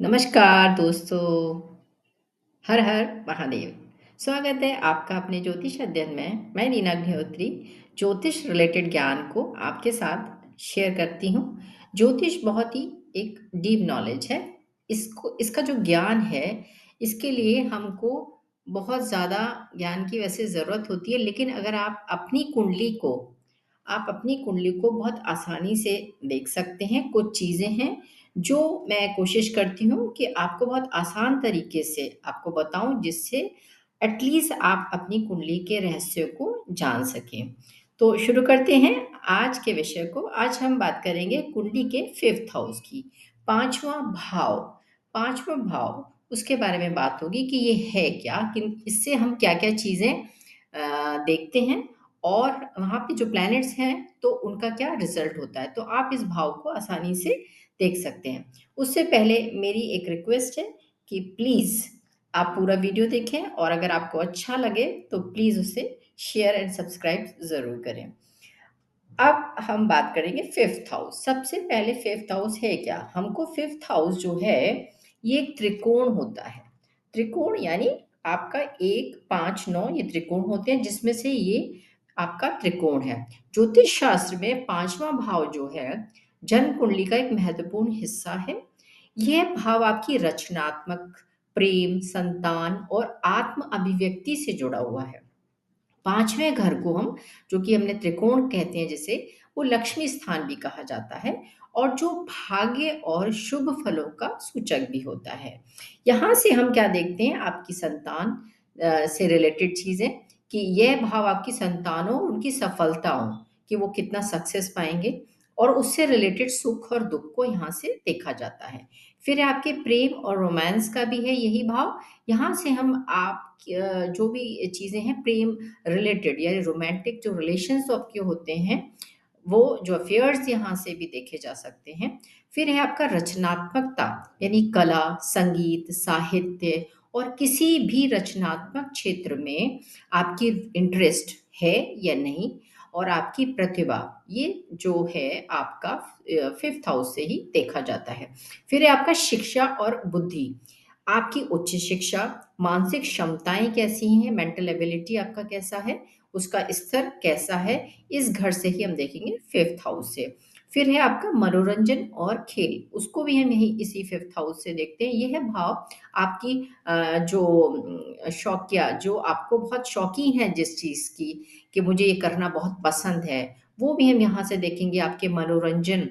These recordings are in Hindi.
नमस्कार दोस्तों, हर हर महादेव। स्वागत है आपका अपने ज्योतिष अध्ययन में। मैं नीना अग्निहोत्री ज्योतिष रिलेटेड ज्ञान को आपके साथ शेयर करती हूँ। ज्योतिष बहुत ही एक डीप नॉलेज है। इसका जो ज्ञान है, इसके लिए हमको बहुत ज़्यादा ज्ञान की वैसे ज़रूरत होती है, लेकिन अगर आप अपनी कुंडली को बहुत आसानी से देख सकते हैं। कुछ चीज़ें हैं जो मैं कोशिश करती हूँ कि आपको बहुत आसान तरीके से आपको बताऊँ, जिससे एटलीस्ट आप अपनी कुंडली के रहस्य को जान सकें। तो शुरू करते हैं आज के विषय को। आज हम बात करेंगे कुंडली के 5th हाउस की, 5वां भाव। 5वां भाव उसके बारे में बात होगी कि ये है क्या, कि इससे हम क्या-क्या चीज़ें देखते हैं और वहाँ पे जो प्लैनेट्स हैं तो उनका क्या रिज़ल्ट होता है। तो आप इस भाव को आसानी से देख सकते हैं। उससे पहले मेरी एक रिक्वेस्ट है कि प्लीज़ आप पूरा वीडियो देखें और अगर आपको अच्छा लगे तो प्लीज़ उसे शेयर एंड सब्सक्राइब ज़रूर करें। अब हम बात करेंगे 5th हाउस। सबसे पहले 5th हाउस है क्या? हमको 5th हाउस जो है, ये एक त्रिकोण होता है। त्रिकोण यानी आपका 1, 5, 9 ये त्रिकोण होते हैं, जिसमें से ये आपका त्रिकोण है। ज्योतिष शास्त्र में 5वां भाव जो है, जन्म कुंडली का एक महत्वपूर्ण हिस्सा है। यह भाव आपकी रचनात्मक, प्रेम, संतान और आत्म अभिव्यक्ति से जुड़ा हुआ है। 5वें घर को हम, जो कि हमने त्रिकोण कहते हैं जिसे, वो लक्ष्मी स्थान भी कहा जाता है और जो भाग्य और शुभ फलों का सूचक भी होता है। यहाँ से हम क्या देखते हैं, आपकी संतान से रिलेटेड चीज़ें, कि यह भाव आपकी संतानों और उनकी सफलताओं, कि वो कितना सक्सेस पाएँगे, और उससे रिलेटेड सुख और दुःख को यहाँ से देखा जाता है। फिर आपके प्रेम और रोमांस का भी है यही भाव। यहाँ से हम आप जो भी चीज़ें हैं प्रेम रिलेटेड या रोमांटिक जो रिलेशंस आपके होते हैं, वो जो अफेयर्स यहाँ से भी देखे जा सकते हैं। फिर है आपका रचनात्मकता, यानी कला, संगीत, साहित्य और किसी भी रचनात्मक क्षेत्र में आपकी इंटरेस्ट है या नहीं, और आपकी प्रतिभा, ये जो है आपका 5th हाउस से ही देखा जाता है। फिर है आपका शिक्षा और बुद्धि, आपकी उच्च शिक्षा, मानसिक क्षमताएँ कैसी हैं, मेंटल एबिलिटी आपका कैसा है, उसका स्तर कैसा है, इस घर से ही हम देखेंगे 5th हाउस से। फिर है आपका मनोरंजन और खेल, उसको भी हम यही इसी 5th हाउस से देखते हैं। ये है भाव आपकी जो शौकिया, जो आपको बहुत शौकीन है जिस चीज़ की, कि मुझे ये करना बहुत पसंद है, वो भी हम यहाँ से देखेंगे। आपके मनोरंजन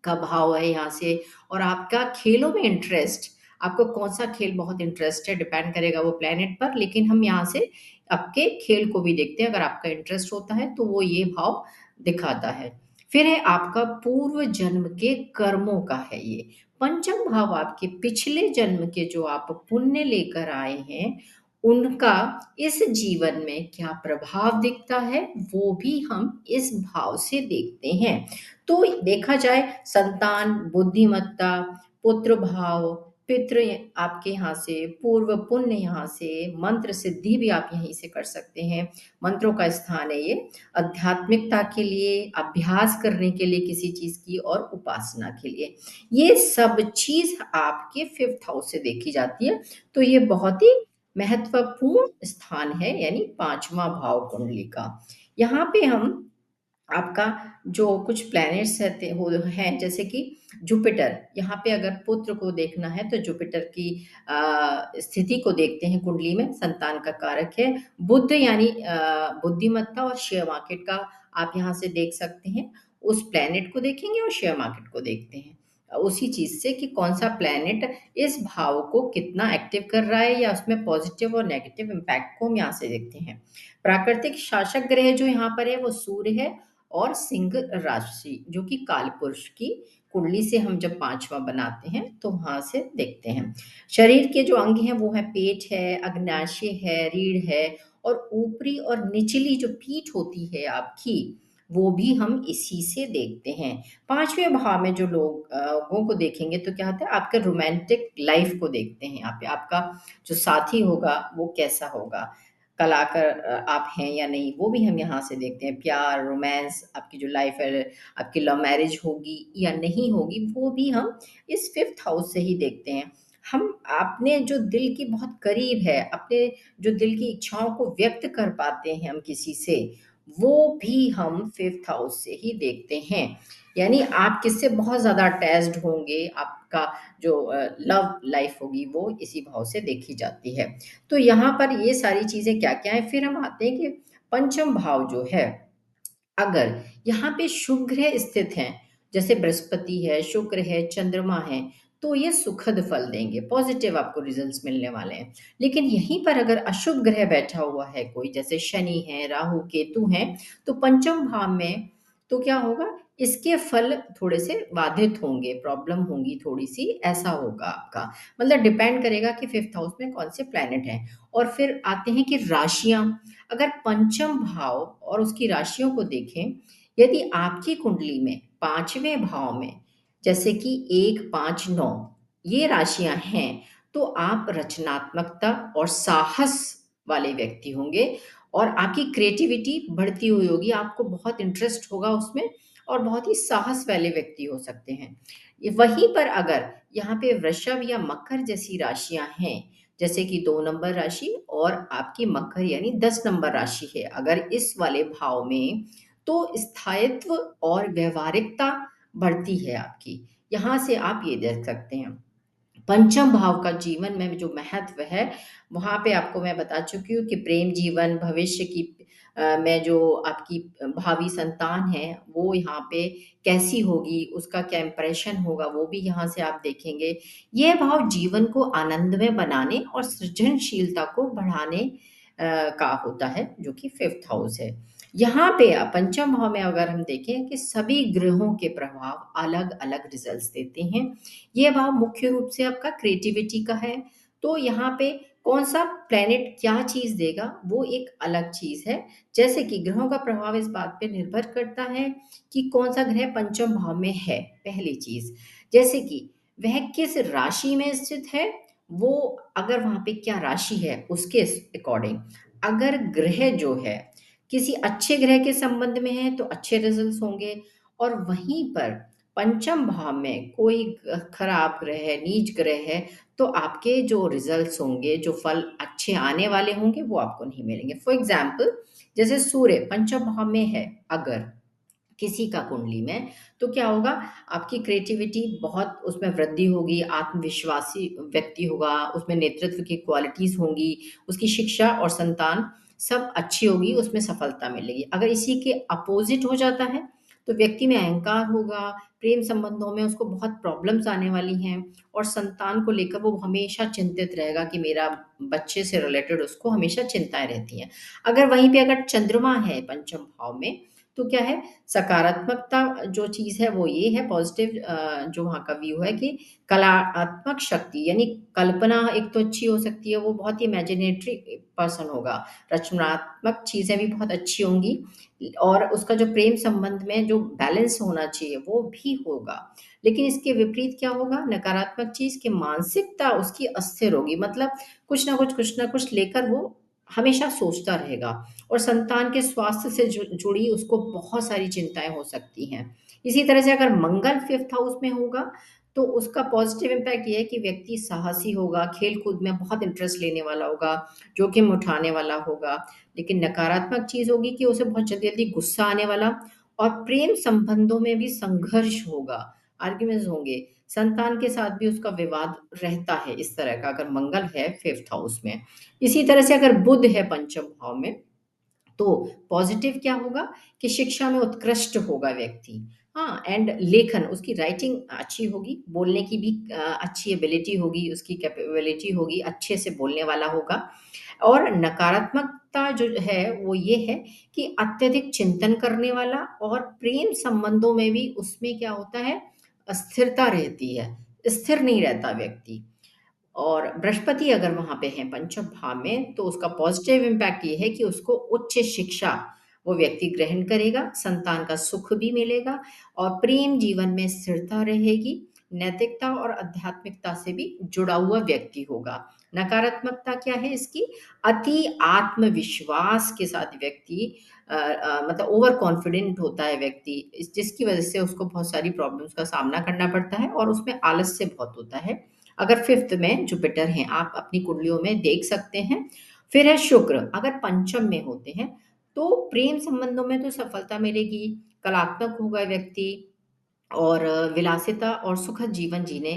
का भाव है यहाँ से, और आपका खेलों में इंटरेस्ट, आपको कौन-सा खेल बहुत इंटरेस्ट है, डिपेंड करेगा वो प्लैनेट पर, लेकिन हम यहाँ से आपके खेल को भी देखते हैं। अगर आपका इंटरेस्ट होता है, तो वो ये भाव दिखाता है। फिर है आपका पूर्व जन्म के कर्मों का है ये। पंचम भाव आपके पिछले जन्म के जो आप पुण्य लेकर आए हैं, उनका इस जीवन में क्या प्रभाव दिखता है, वो भी हम इस भाव से देखते हैं। तो देखा जाए, संतान, बुद्धिमत्ता, पुत्र भाव, पितृ आपके यहाँ से, पूर्व पुण्य यहाँ से, मंत्र सिद्धि भी आप यहीं से कर सकते हैं। मंत्रों का स्थान है ये, आध्यात्मिकता के लिए, अभ्यास करने के लिए किसी चीज़ की, और उपासना के लिए। ये सब चीज़ आपके 5th हाउस से देखी जाती है। तो ये बहुत ही महत्वपूर्ण स्थान है, यानी 5वां भाव कुंडली का। यहाँ पे हम आपका जो कुछ प्लैनेट्स रहते हो हैं, जैसे कि जुपिटर, यहाँ पे अगर पुत्र को देखना है तो जुपिटर की स्थिति को देखते हैं कुंडली में, संतान का कारक है। बुध यानी बुद्धिमत्ता और शेयर मार्केट का आप यहाँ से देख सकते हैं। उस प्लैनेट को देखेंगे और शेयर मार्केट को देखते हैं उसी चीज़ से, कि कौन-सा प्लैनेट इस भाव को कितना एक्टिव कर रहा है, या उसमें पॉजिटिव और नेगेटिव इम्पैक्ट को हम यहाँ से देखते हैं। प्राकृतिक शासक ग्रह जो यहाँ पर है वो सूर्य है, और सिंह राशि, जो कि कालपुरुष की कुंडली से हम जब 5वां बनाते हैं तो वहाँ से देखते हैं। शरीर के जो अंग हैं वो है पेट है, अग्नाशय है, रीढ़ है, और ऊपरी और निचली जो पीठ होती है आपकी, वो भी हम इसी से देखते हैं। 5वें भाव में जो लोगों को देखेंगे तो क्या होता है, आपका रोमांटिक लाइफ को देखते हैं यहाँ पे, आपका जो साथी होगा वो कैसा होगा। कलाकार आप हैं या नहीं, वो भी हम यहाँ से देखते हैं। प्यार, रोमांस, आपकी जो लाइफ़ है, आपकी लव मैरिज होगी या नहीं होगी, वो भी हम इस 5th हाउस से ही देखते हैं। हम अपने जो दिल के बहुत करीब है, अपने जो दिल की इच्छाओं को व्यक्त कर पाते हैं हम किसी से, वो भी हम 5th हाउस से ही देखते हैं। यानी आप किससे बहुत ज़्यादा अटैच्ड होंगे, आपका जो लव लाइफ़ होगी, वो इसी भाव से देखी जाती है। तो यहाँ पर ये सारी चीज़ें क्या-क्या हैं, फिर हम आते हैं कि पंचम भाव जो है, अगर यहाँ पे शुभ ग्रह स्थित हैं, जैसे बृहस्पति है, शुक्र है, चंद्रमा है, तो ये सुखद फल देंगे, पॉज़िटिव आपको रिज़ल्ट्स मिलने वाले हैं। लेकिन यहीं पर अगर अशुभ ग्रह बैठा हुआ है कोई, जैसे शनि है, राहु, केतु हैं, तो पंचम भाव में तो क्या होगा, इसके फल थोड़े-से बाधित होंगे, प्रॉब्लम होंगी थोड़ी-सी, ऐसा होगा आपका। मतलब डिपेंड करेगा कि 5th हाउस में कौन से प्लैनेट हैं। और फिर आते हैं कि राशियाँ, अगर पंचम भाव और उसकी राशियों को देखें, यदि आपकी कुंडली में 5वें भाव में, जैसे कि 1, 5, 9 ये राशियाँ हैं, तो आप रचनात्मकता और साहस वाले व्यक्ति होंगे और आपकी क्रिएटिविटी बढ़ती हुई होगी, आपको बहुत इंटरेस्ट होगा उसमें और बहुत ही साहस वाले व्यक्ति हो सकते हैं। ये वहीं पर अगर यहाँ पे वृषभ या मकर जैसी राशियाँ हैं, जैसे कि 2 नंबर राशि और आपकी मकर यानी 10 नंबर राशि है, अगर इस वाले भाव में, तो स्थायित्व और व्यावहारिकता बढ़ती है आपकी। यहाँ से आप ये देख सकते हैं। पंचम भाव का जीवन में जो महत्व है, वहाँ पे आपको मैं बता चुकी हूँ कि प्रेम जीवन, भविष्य की में जो आपकी भावी संतान है, वो यहाँ पे कैसी होगी, उसका क्या इम्प्रेशन होगा, वो भी यहाँ से आप देखेंगे। ये भाव जीवन को आनंदमय बनाने और सृजनशीलता को बढ़ाने का होता है, जो कि 5th हाउस है। यहाँ पे पंचम भाव में अगर हम देखें कि सभी ग्रहों के प्रभाव अलग-अलग रिज़ल्ट्स देते हैं। ये भाव मुख्य रूप से आपका क्रिएटिविटी का है, तो यहाँ पे कौन-सा प्लैनेट क्या चीज़ देगा, वो एक अलग चीज़ है। जैसे कि ग्रहों का प्रभाव इस बात पे निर्भर करता है कि कौन-सा ग्रह पंचम भाव में है, पहली चीज़। जैसे कि वह किस राशि में स्थित है, वो अगर वहाँ पे क्या राशि है, उसके अकॉर्डिंग। अगर ग्रह जो है, किसी अच्छे ग्रह के संबंध में है, तो अच्छे रिज़ल्ट्स होंगे और वहीं पर पंचम भाव में कोई खराब ग्रह है, नीच ग्रह है, तो आपके जो रिज़ल्ट्स होंगे, जो फल अच्छे आने वाले होंगे, वो आपको नहीं मिलेंगे। फॉर एग्ज़ाम्पल जैसे सूर्य पंचम भाव में है अगर किसी का कुंडली में, तो क्या होगा, आपकी क्रिएटिविटी बहुत उसमें वृद्धि होगी, आत्मविश्वासी व्यक्ति होगा, उसमें नेतृत्व की क्वालिटीज़ होंगी, उसकी शिक्षा और संतान सब अच्छी होगी, उसमें सफलता मिलेगी। अगर इसी के अपोज़िट हो जाता है, तो व्यक्ति में अहंकार होगा, प्रेम संबंधों में उसको बहुत प्रॉब्लम्स आने वाली हैं और संतान को लेकर वो हमेशा चिंतित रहेगा कि मेरा बच्चे से रिलेटेड उसको हमेशा चिंताएँ रहती हैं। अगर वहीं पे अगर चंद्रमा है पंचम भाव में, तो क्या है, सकारात्मकता जो चीज़ है वो ये है, पॉज़िटिव जो वहाँ का व्यू है कि कलात्मक शक्ति यानी कल्पना एक तो अच्छी हो सकती है, वो बहुत ही इमेजिनेटरी पर्सन होगा। रचनात्मक चीज़ें भी बहुत अच्छी होंगी और उसका जो प्रेम संबंध में जो बैलेंस होना चाहिए वो भी होगा। लेकिन इसके विपरीत क्या होगा, नकारात्मक चीज़ कि मानसिकता उसकी अस्थिर होगी, मतलब कुछ ना कुछ लेकर वो हमेशा सोचता रहेगा। और संतान के स्वास्थ्य से जुड़ी उसको बहुत सारी चिंताएँ हो सकती हैं। इसी तरह से अगर मंगल 5th हाउस में होगा, तो उसका पॉज़िटिव इम्पैक्ट ये है कि व्यक्ति साहसी होगा, खेल-कूद में बहुत इंटरेस्ट लेने वाला होगा, जोखिम उठाने वाला होगा। लेकिन नकारात्मक चीज़ होगी कि उसे बहुत जल्दी-जल्दी गुस्सा आने वाला और प्रेम संबंधों में भी संघर्ष होगा, आर्ग्यूमेंट्स होंगे। संतान के साथ भी उसका विवाद रहता है इस तरह का, अगर मंगल है 5th हाउस में। इसी तरह से अगर बुध है पंचम भाव में, तो पॉज़िटिव क्या होगा कि शिक्षा में उत्कृष्ट होगा व्यक्ति। हाँ, एंड लेखन उसकी राइटिंग अच्छी होगी, बोलने की भी अच्छी एबिलिटी होगी, उसकी कैपेबिलिटी होगी, अच्छे से बोलने वाला होगा। और नकारात्मकता जो है वो ये है कि अत्यधिक चिंतन करने वाला और प्रेम संबंधों में भी उसमें क्या होता है, अस्थिरता रहती है, स्थिर नहीं रहता व्यक्ति। और बृहस्पति अगर वहाँ पे हैं पंचम भाव में, तो उसका पॉज़िटिव इम्पैक्ट ये है कि उसको उच्च शिक्षा वो व्यक्ति ग्रहण करेगा, संतान का सुख भी मिलेगा और प्रेम जीवन में स्थिरता रहेगी, नैतिकता और आध्यात्मिकता से भी जुड़ा हुआ व्यक्ति होगा। नकारात्मकता क्या है इसकी? अति आत्मविश्वास के साथ व्यक्ति मतलब ओवर कॉन्फिडेंट होता है व्यक्ति, जिसकी वजह से उसको बहुत सारी प्रॉब्लम्स का सामना करना पड़ता है और उसमें आलस्य बहुत होता है। अगर फिफ्थ में जुपिटर हैं, आप अपनी कुंडलियों में देख सकते हैं। फिर है शुक्र, अगर पंचम में होते हैं तो प्रेम संबंधों में तो सफलता मिलेगी, कलात्मक होगा व्यक्ति और विलासिता और सुखद जीवन जीने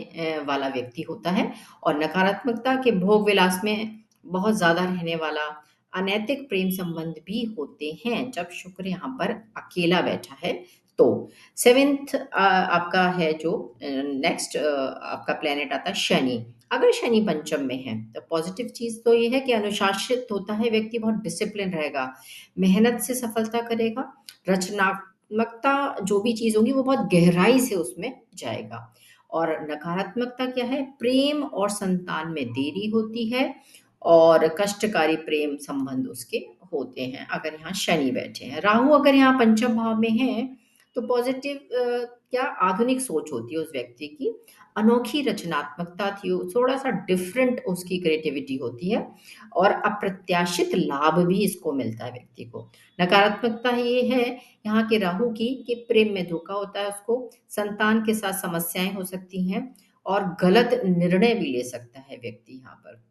वाला व्यक्ति होता है। और नकारात्मकता के भोग विलास में बहुत ज़्यादा रहने वाला अनैतिक प्रेम संबंध भी होते हैं जब शुक्र यहाँ पर अकेला बैठा है तो। सेवेंथ आपका है जो नेक्स्ट आपका प्लेनेट आता है शनि। अगर शनि पंचम में है तो पॉजिटिव चीज तो ये है कि अनुशासित होता है व्यक्ति, बहुत डिसिप्लिन रहेगा, मेहनत से सफलता करेगा, रचनात्मकता जो भी चीज होगी वो बहुत गहराई से उसमें जाएगा। और नकारात्मकता क्या है? प्रेम और संतान में देरी होती है और कष्टकारी प्रेम संबंध उसके होते हैं अगर यहाँ शनि बैठे हैं। राहु अगर यहाँ पंचम भाव में है तो पॉजिटिव क्या आधुनिक सोच होती है उस व्यक्ति की, अनोखी रचनात्मकता थी, थोड़ा सा डिफरेंट उसकी क्रिएटिविटी होती है और अप्रत्याशित लाभ भी इसको मिलता है व्यक्ति को। नकारात्मकता ये है यहाँ के राहु की कि प्रेम में धोखा होता है उसको, संतान के साथ समस्याएं हो सकती हैं और गलत निर्णय भी ले सकता है व्यक्ति यहाँ पर।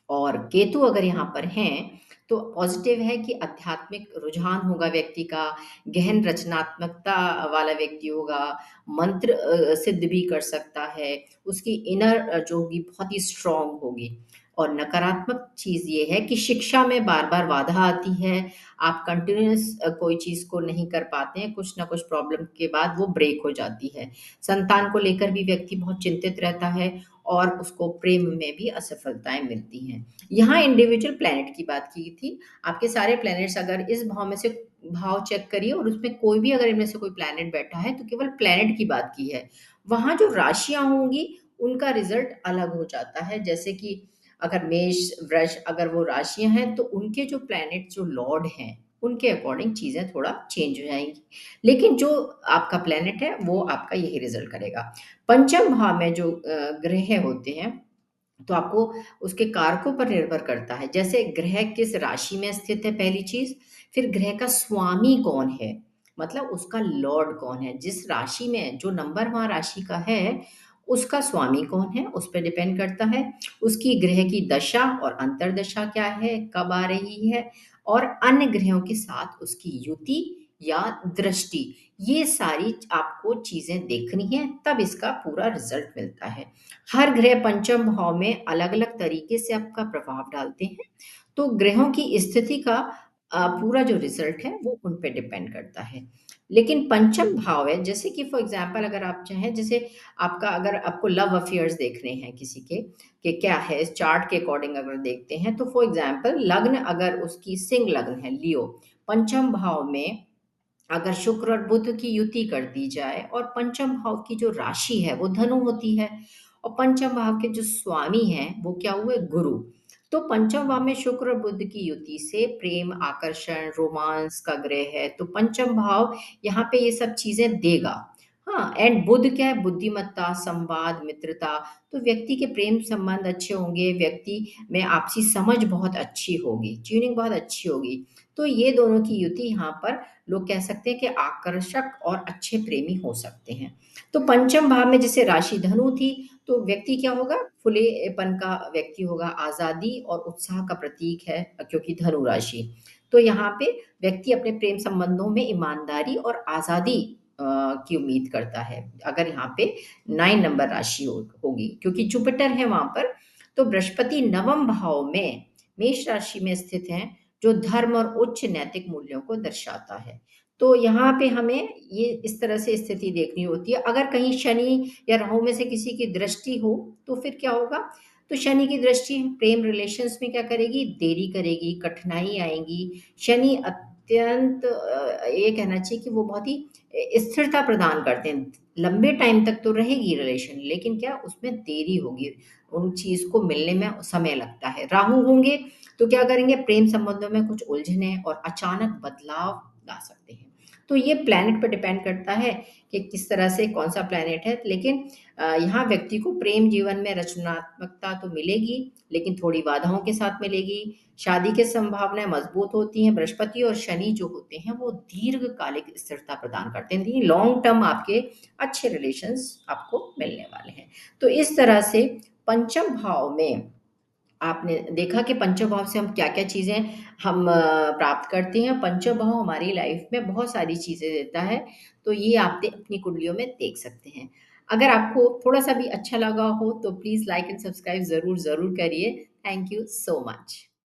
और केतु अगर यहाँ पर हैं तो पॉजिटिव है कि आध्यात्मिक रुझान होगा व्यक्ति का, गहन रचनात्मकता वाला व्यक्ति होगा, मंत्र सिद्ध भी कर सकता है, उसकी इनर जो होगी बहुत ही स्ट्रांग होगी। और नकारात्मक चीज ये है कि शिक्षा में बार बार बाधा आती है, आप कंटिन्यूस कोई चीज को नहीं कर पाते हैं, कुछ ना कुछ प्रॉब्लम के बाद वो ब्रेक हो जाती है। संतान को लेकर भी व्यक्ति बहुत चिंतित रहता है और उसको प्रेम में भी असफलताएं मिलती हैं। यहाँ इंडिविजुअल प्लैनेट की बात की थी, आपके सारे प्लैनेट्स अगर इस भाव में से भाव चेक करिए और उसमें कोई भी अगर इनमें से कोई प्लैनेट बैठा है तो केवल प्लैनेट की बात की है। वहां जो राशियां होंगी उनका रिजल्ट अलग हो जाता है, जैसे कि अगर मेष वृष अगर वो राशियां हैं तो उनके जो प्लैनेट जो लॉर्ड हैं उनके अकॉर्डिंग चीजें थोड़ा चेंज हो जाएंगी, लेकिन जो आपका प्लैनेट है वो आपका यही रिजल्ट करेगा। पंचम भाव में जो ग्रह होते हैं तो आपको उसके कारकों पर निर्भर करता है, जैसे ग्रह किस राशि में स्थित है पहली चीज, फिर ग्रह का स्वामी कौन है, मतलब उसका लॉर्ड कौन है, जिस राशि में जो नंबर वहां राशि का है उसका स्वामी कौन है उस पर डिपेंड करता है। उसकी ग्रह की दशा और अंतर्दशा क्या है, कब आ रही है, और अन्य ग्रहों के साथ उसकी युति या दृष्टि, ये सारी आपको चीजें देखनी है तब इसका पूरा रिजल्ट मिलता है। हर ग्रह पंचम भाव में अलग अलग तरीके से आपका प्रभाव डालते हैं, तो ग्रहों की स्थिति का पूरा जो रिजल्ट है वो उन पे डिपेंड करता है। लेकिन पंचम भाव है, जैसे कि फॉर एग्जांपल अगर आप चाहें, जैसे आपका अगर आपको लव अफेयर्स देखने हैं किसी के कि क्या है इस चार्ट के अकॉर्डिंग अगर देखते हैं तो फॉर एग्जांपल लग्न अगर उसकी सिंह लग्न है लियो, पंचम भाव में अगर शुक्र और बुध की युति कर दी जाए और पंचम भाव की जो राशि है वो धनु होती है और पंचम भाव के जो स्वामी हैं वो क्या हुए, गुरु। तो पंचम भाव में शुक्र और बुध की युति से प्रेम, आकर्षण, रोमांस का ग्रह है, तो पंचम भाव यहाँ पे ये सब चीजें देगा। हाँ, एंड बुध क्या है, बुद्धिमत्ता, संवाद, मित्रता, तो व्यक्ति के प्रेम संबंध अच्छे होंगे, व्यक्ति में आपसी समझ बहुत अच्छी होगी, ट्यूनिंग बहुत अच्छी होगी। तो ये दोनों की युति यहाँ पर लोग कह सकते हैं कि आकर्षक और अच्छे प्रेमी हो सकते हैं। तो पंचम भाव में जैसे राशि धनु थी तो व्यक्ति क्या होगा, खुलेपन का व्यक्ति होगा, आजादी और उत्साह का प्रतीक है क्योंकि धनु राशि। तो यहाँ पे व्यक्ति अपने प्रेम संबंधों में ईमानदारी और आजादी की उम्मीद करता है अगर यहाँ पे 9 नंबर राशि होगी, क्योंकि जुपिटर है वहां पर। तो बृहस्पति नवम भाव में मेष राशि में स्थित है जो धर्म और उच्च नैतिक मूल्यों को दर्शाता है। तो यहाँ पे हमें ये इस तरह से स्थिति देखनी होती है। अगर कहीं शनि या राहु में से किसी की दृष्टि हो तो फिर क्या होगा, तो शनि की दृष्टि प्रेम रिलेशंस में क्या करेगी, देरी करेगी, कठिनाई आएंगी। शनि अत्यंत ये कहना चाहिए कि वो बहुत ही स्थिरता प्रदान करते हैं, लंबे टाइम तक तो रहेगी रिलेशन, लेकिन क्या उसमें देरी होगी, उन चीज को मिलने में समय लगता है। राहु होंगे तो क्या करेंगे, प्रेम संबंधों में कुछ उलझने और अचानक बदलाव ला सकते हैं। तो ये प्लैनेट पर डिपेंड करता है कि किस तरह से कौन सा प्लैनेट है, लेकिन यहाँ व्यक्ति को प्रेम जीवन में रचनात्मकता तो मिलेगी, लेकिन थोड़ी बाधाओं के साथ मिलेगी। शादी की संभावनाएँ मज़बूत होती हैं। बृहस्पति और शनि जो होते हैं, वो दीर्घकालिक स्थिरता प्रदान करते हैं। ये लॉन्ग टर्म आपके अच्छे रिलेशंस आपको मिलने वाले हैं। तो इस तरह से पंचम भाव में आपने देखा कि पंचम भाव से हम क्या-क्या चीज़ें प्राप्त करते हैं। पंचम भाव हमारी लाइफ में बहुत सारी चीज़ें देता है, तो ये आप अपनी कुंडलियों में देख सकते हैं। अगर आपको थोड़ा-सा भी अच्छा लगा हो, तो प्लीज़ लाइक एंड सब्सक्राइब ज़रूर करिए। Thank you so much.